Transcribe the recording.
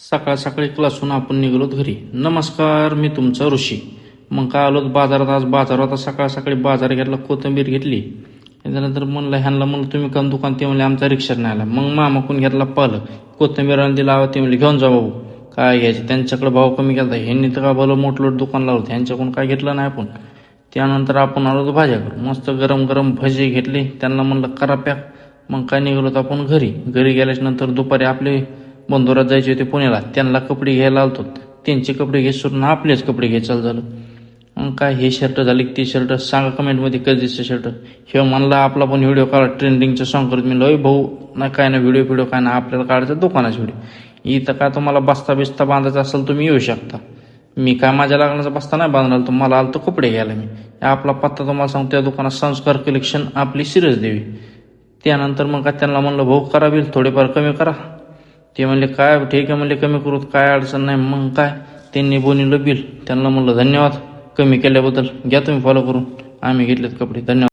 सकाळ सकाळी क्लासून आपण निघालोत घरी. नमस्कार, मी तुमचा ऋषी. मग काय आलोत बाजारात. आज बाजारात आता सकाळ सकाळी बाजार घेतला, कोथिंबीर घेतली. त्याच्यानंतर म्हणलं ह्यांना, म्हणलं तुम्ही काम दुकान, ते म्हणले आमचा रिक्षा नाही आला. मग मामाकून घेतला पालक, कोथिंबीर दिला, ते म्हणले घेऊन जा बाबू, काय घ्यायचे. त्यांच्याकडे भाव कमी केला, ह्यांनी तर का भलं मोठलोट दुकान लावलं, ह्यांच्याकडून काय घेतलं नाही आपण. त्यानंतर आपण आलो भाज्या करू. मस्त गरम गरम भजी घेतली, त्यांना म्हणलं करा पॅक. मग काय निघालो आपण घरी. घरी नंतर दुपारी आपले बंधुरात जायचे होते पुण्याला, त्यांना कपडे घ्यायला आलतो. त्यांचे कपडे घे सोडून आपलेच कपडे घे चालू झालं. मग काय हे शर्ट झाले, ते शर्ट सांगा कमेंटमध्ये कधीचं शर्ट. हे म्हणला आपला पण व्हिडिओ काढा, ट्रेंडिंगचं सॉंग करत. मी लय भाऊ नाही काय ना व्हिडिओ काय ना, आपल्याला काढायचं दुकानाचा व्हिडिओ. इथं काय तुम्हाला बस्ता बिस्ता बांधायचा असेल तुम्ही येऊ शकता. मी काय माझ्या लग्नाचा बस्ता नाही बांधला, तर मला आलं तर कपडे घ्यायला. मी आपला पत्ता तुम्हाला सांगतो, त्या दुकानात संस्कार कलेक्शन, आपली सिरज देवी. त्यानंतर मग काय त्यांना म्हणलं भाऊ करा बिल थोडेफार कमी करा. ते म्हणले काय ठीक आहे, म्हणले कमी करू, काय अडचण नाही. मग काय त्यांनी बनवलं बिल. त्यांना म्हणलं धन्यवाद कमी केल्याबद्दल, घ्या तुम्ही फॉलो करून. आम्ही घेतलेत कपडे, धन्यवाद.